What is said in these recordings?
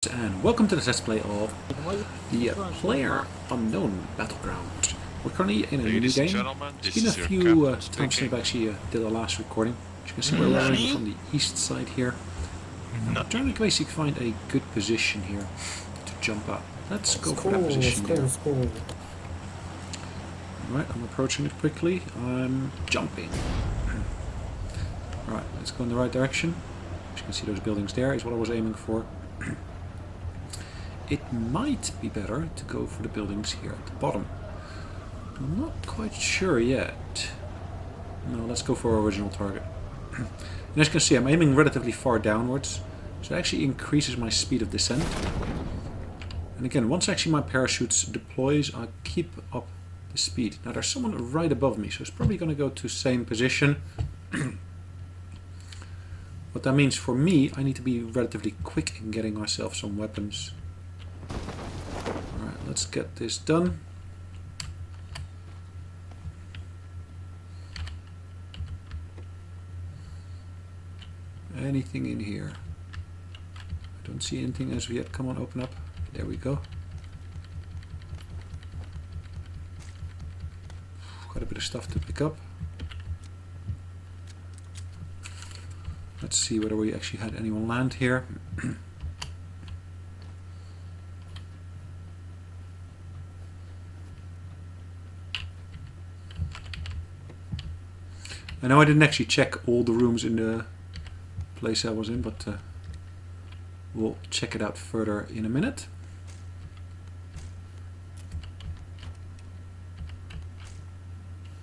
And welcome to the Let's Play of the PlayerUnknown Battlegrounds. We're currently in a new Ladies and game. gentlemen, It's this been a is your few captain times since speaking. I've actually did the last recording. As you can see, we're landing from the east side here. I'm trying to basically find a good position here to jump up. Let's go for that position there. Right, I'm approaching it quickly. I'm jumping. Right, let's go in the right direction. As you can see, those buildings there is what I was aiming for. It might be better to go for the buildings here at the bottom. I'm not quite sure yet. No, let's go for our original target. And as you can see, I'm aiming relatively far downwards, so it actually increases my speed of descent. And again, once actually my parachute deploys, I keep up the speed. Now there's someone right above me, so it's probably going to go to same position. What that means for me, I need to be relatively quick in getting myself some weapons. Alright, let's get this done. Anything in here? I don't see anything as of yet. Come on, open up. There we go. Got a bit of stuff to pick up. Let's see whether we actually had anyone land here. I know I didn't actually check all the rooms in the place I was in, but we'll check it out further in a minute.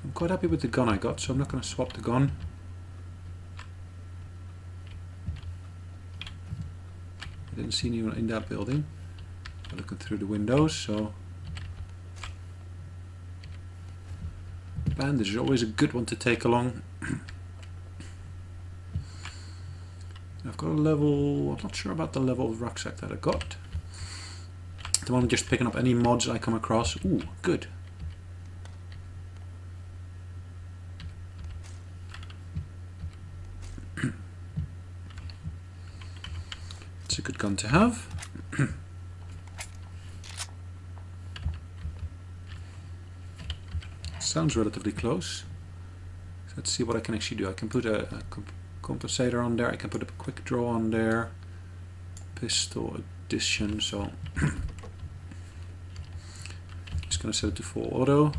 I'm quite happy with the gun I got, so I'm not going to swap the gun. I didn't see anyone in that building. I'm looking through the windows, so... Bandage is always a good one to take along. I've got a level... I'm not sure about the level of rucksack that I got. At the moment, just picking up any mods I come across. Ooh, good. It's a good gun to have. Sounds relatively close. So let's see what I can actually do. I can put a compensator on there. I can put a quick draw on there. Pistol addition. So just going to set it to full auto.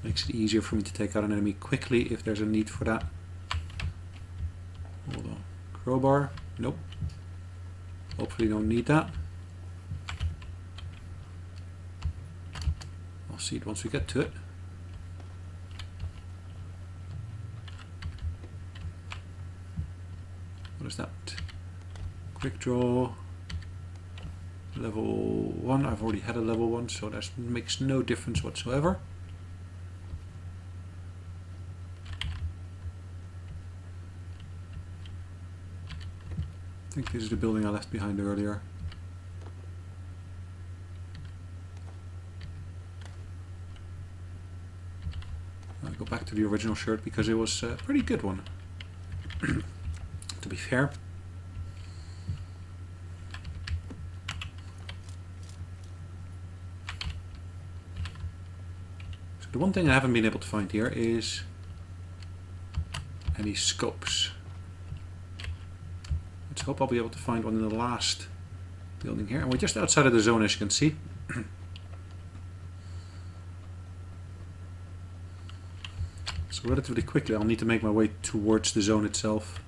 Makes it easier for me to take out an enemy quickly if there's a need for that. Hold on. Crowbar. Nope. Hopefully don't need that. I'll see it once we get to it. What is that? Quick draw. Level 1. I've already had a level 1, so that makes no difference whatsoever. I think this is the building I left behind earlier. I'll go back to the original shirt because it was a pretty good one. To be fair. So the one thing I haven't been able to find here is any scopes. Let's hope I'll be able to find one in the last building here. And we're just outside of the zone, as you can see. So relatively quickly I'll need to make my way towards the zone itself.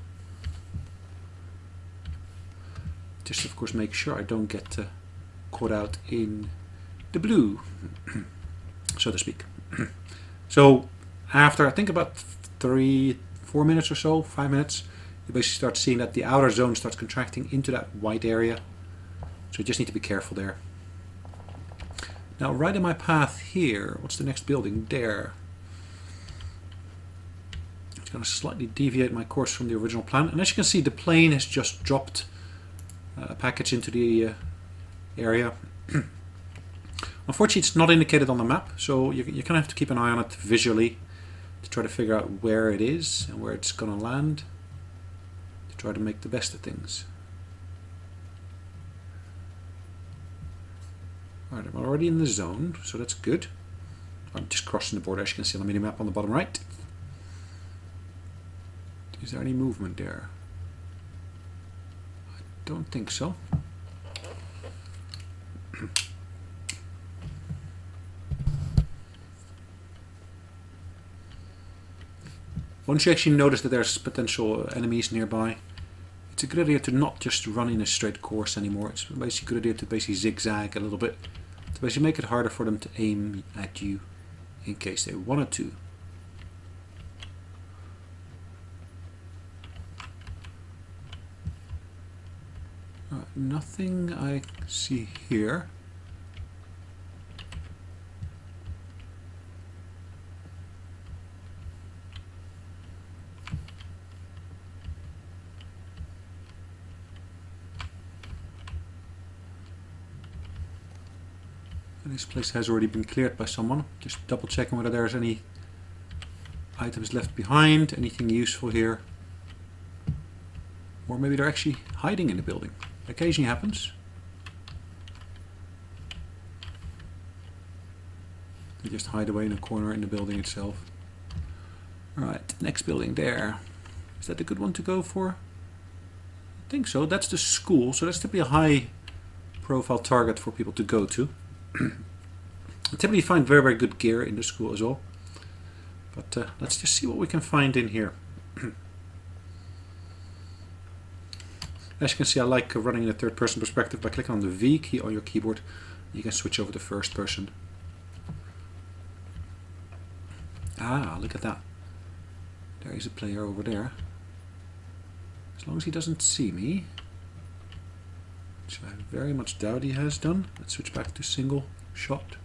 Just of course make sure I don't get caught out in the blue, so to speak. So after I think about 3-4 minutes or so, 5 minutes, you basically start seeing that the outer zone starts contracting into that white area. So you just need to be careful there. Now right in my path here, what's the next building? There. It's going to slightly deviate my course from the original plan. And as you can see, the plane has just dropped a package into the area. Unfortunately, it's not indicated on the map, so you kind of have to keep an eye on it visually to try to figure out where it is and where it's going to land, to try to make the best of things. Alright, I'm already in the zone, so that's good. I'm just crossing the border, as you can see on the minimap on the bottom right. Is there any movement there? I don't think so. Once you actually notice that there's potential enemies nearby, it's a good idea to not just run in a straight course anymore. It's basically a good idea to basically zigzag a little bit, to basically make it harder for them to aim at you in case they wanted to. Nothing I see here. This place has already been cleared by someone. Just double checking whether there's any items left behind, anything useful here. Or maybe they're actually hiding in the building. Occasionally happens. They just hide away in a corner in the building itself. Alright, next building there. Is that a good one to go for? I think so. That's the school, so that's typically a high profile target for people to go to. I typically find very, very good gear in the school as well. But let's just see what we can find in here. As you can see, I like running in a third person perspective. By clicking on the V key on your keyboard, you can switch over to first person. Ah, look at that. There is a player over there. As long as he doesn't see me, which I very much doubt he has done. Let's switch back to single shot.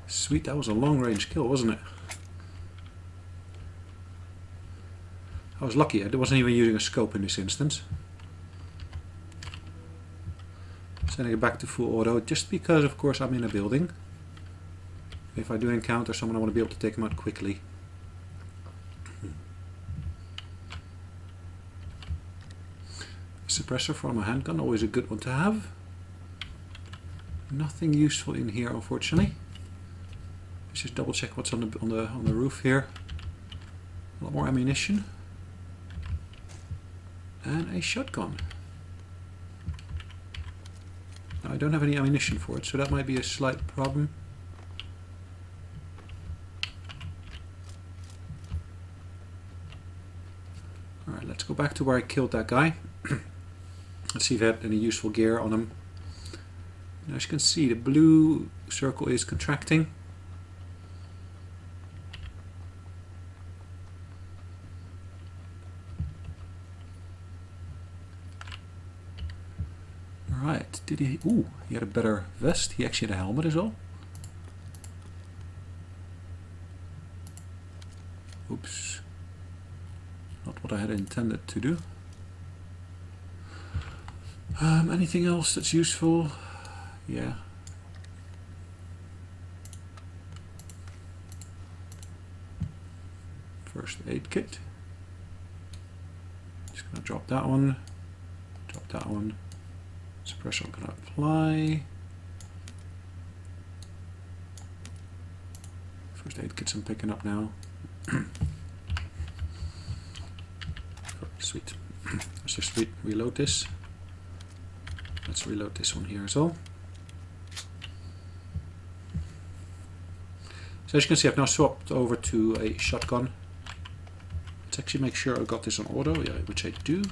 Sweet, that was a long range kill, wasn't it? I was lucky, I wasn't even using a scope in this instance. Sending it back to full auto, just because of course I'm in a building. If I do encounter someone, I want to be able to take them out quickly. Suppressor for my handgun, always a good one to have. Nothing useful in here, unfortunately. Let's just double check what's on the roof here. A lot more ammunition. And a shotgun. Now, I don't have any ammunition for it, so that might be a slight problem. Alright, let's go back to where I killed that guy. Let's see if I had any useful gear on him. Now, as you can see, the blue circle is contracting. Right, did he? Ooh, he had a better vest. He actually had a helmet as well. Oops. Not what I had intended to do. Anything else that's useful? Yeah. First aid kit. Just gonna drop that one. Drop that one. Suppressor I'm going to apply. First aid kits I'm picking up now. Sweet. Let's just reload this. Let's reload this one here as well. So as you can see, I've now swapped over to a shotgun. Let's actually make sure I got this on auto, yeah, which I do.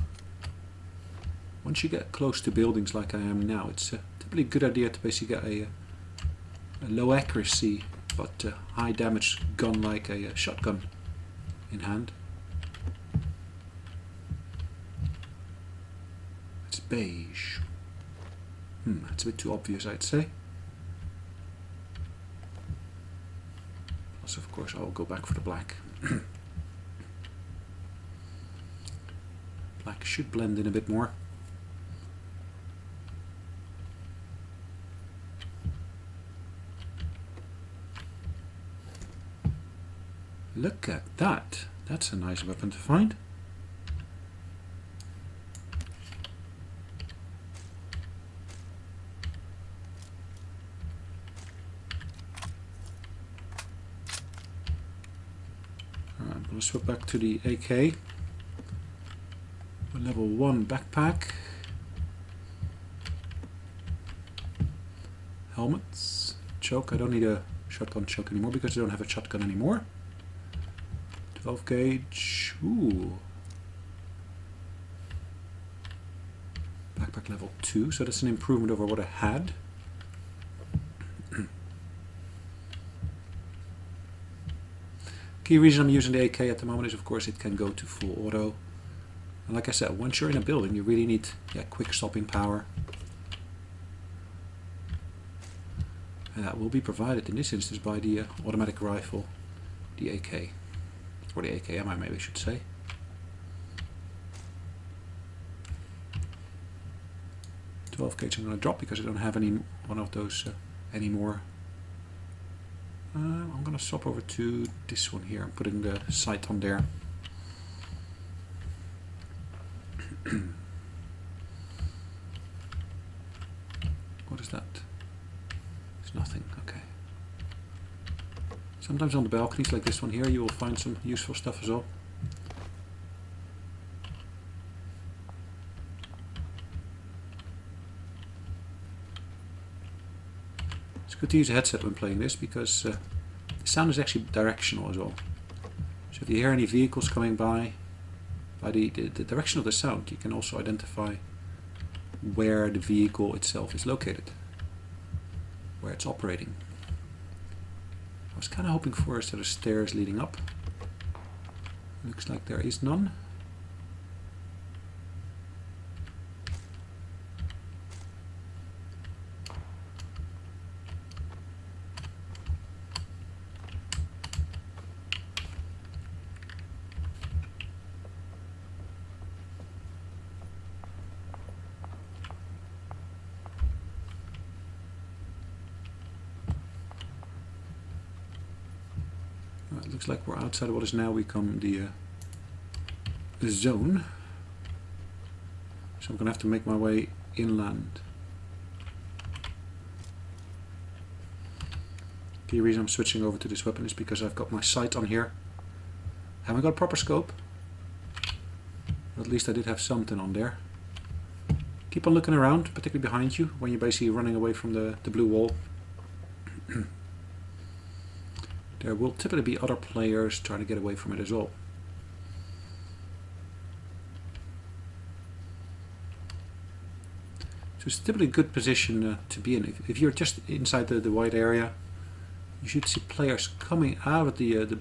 Once you get close to buildings like I am now, it's typically a good idea to basically get a low accuracy but high damage gun like a shotgun in hand. It's beige. That's a bit too obvious, I'd say. Plus, of course, I'll go back for the black. Black should blend in a bit more. Look at that. That's a nice weapon to find. Alright, I'm going to swap back to the AK. Level 1 backpack. Helmets. Choke. I don't need a shotgun choke anymore because I don't have a shotgun anymore. 12 gauge. Ooh. Backpack level 2, so that's an improvement over what I had. Key reason I'm using the AK at the moment is, of course, it can go to full auto. And like I said, once you're in a building, you really need quick stopping power. And that will be provided in this instance by the automatic rifle, the AK. Or the AKM, I maybe should say. .12 gauge I'm going to drop because I don't have any one of those anymore. I'm going to swap over to this one here. I'm putting the sight on there. What is that? It's nothing. Okay. Sometimes on the balconies like this one here you will find some useful stuff as well. It's good to use a headset when playing this because the sound is actually directional as well. So if you hear any vehicles coming by the direction of the sound, you can also identify where the vehicle itself is located, where it's operating. I was kind of hoping for a set of stairs leading up. Looks like there is none. It looks like we're outside of what is now become the zone. So I'm going to have to make my way inland. The reason I'm switching over to this weapon is because I've got my sight on here. Haven't got a proper scope, but at least I did have something on there. Keep on looking around, particularly behind you, when you're basically running away from the blue wall. There will typically be other players trying to get away from it as well. So it's typically a good position to be in. If you're just inside the white area, you should see players coming out of the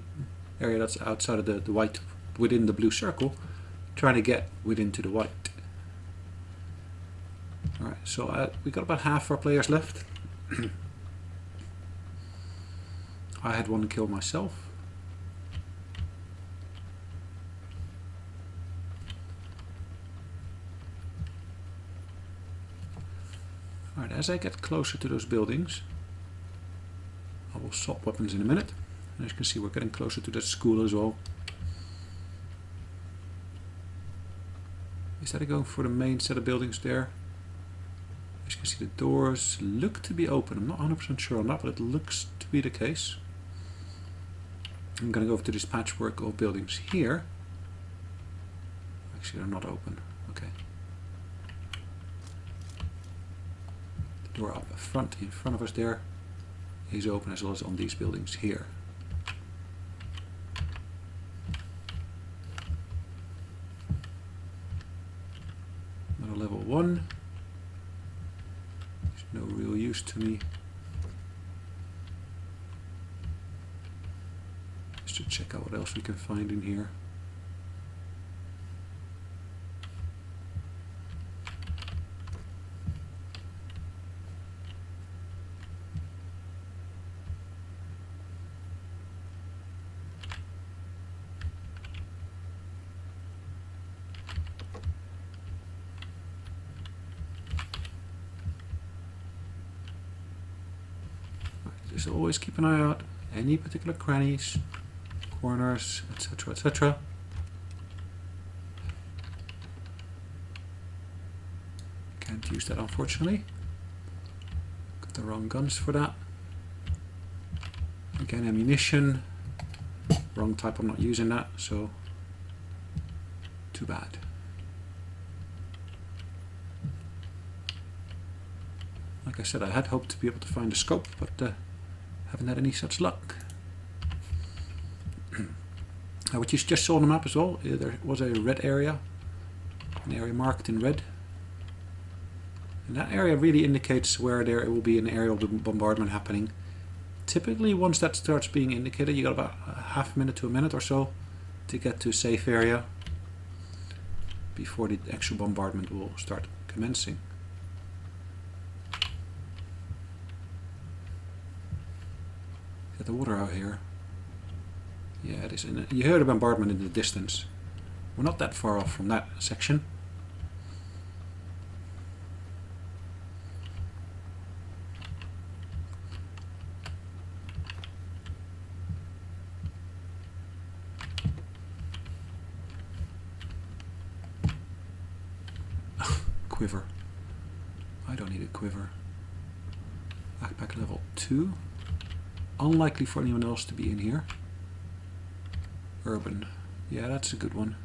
area that's outside of the white, within the blue circle, trying to get within to the white. Alright, so we got about half our players left. I had one kill myself. Alright, as I get closer to those buildings, I will swap weapons in a minute. And as you can see, we're getting closer to that school as well. Is that going for the main set of buildings there? As you can see, the doors look to be open. I'm not 100% sure on that, but it looks to be the case. I'm going to go over to this patchwork of buildings here. Actually, they're not open. Okay. The door up front, in front of us there, is open, as well as on these buildings here. Another level 1. There's no real use to me. To check out what else we can find in here. Just always keep an eye out. Any particular crannies, corners, etc., etc. Can't use that, unfortunately. Got the wrong guns for that. Again, ammunition. Wrong type, I'm not using that, so too bad. Like I said, I had hoped to be able to find a scope, but haven't had any such luck. What you just saw on the map as well, there was a red area, an area marked in red. And that area really indicates where there will be an aerial bombardment happening. Typically, once that starts being indicated, you got about a half minute to a minute or so to get to a safe area before the actual bombardment will start commencing. Get the water out here. Yeah, it is. You hear the bombardment in the distance. We're not that far off from that section. Quiver. I don't need a quiver. Backpack level 2. Unlikely for anyone else to be in here. Urban. Yeah, that's a good one.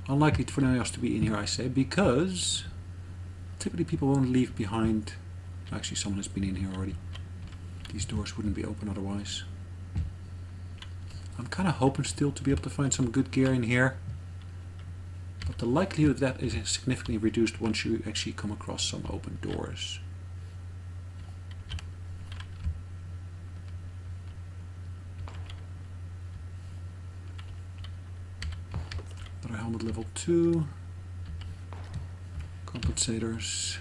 Unlikely for anyone else to be in here, I say, because typically people won't leave behind. Actually, someone has been in here already. These doors wouldn't be open otherwise. I'm kind of hoping still to be able to find some good gear in here. But the likelihood of that is significantly reduced once you actually come across some open doors. Another helmet level 2. Compensators.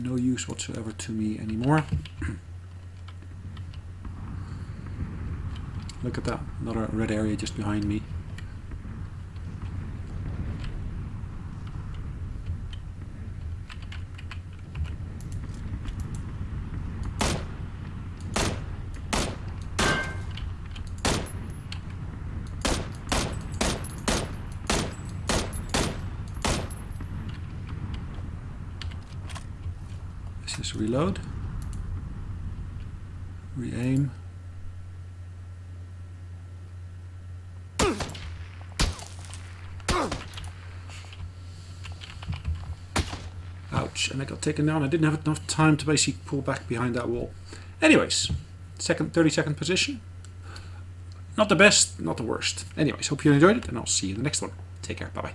No use whatsoever to me anymore. Look at that, another red area just behind me. Let's just reload. Re-aim. Ouch, and I got taken down. I didn't have enough time to basically pull back behind that wall. Anyways, 30-second position. Not the best, not the worst. Anyways, hope you enjoyed it, and I'll see you in the next one. Take care, bye-bye.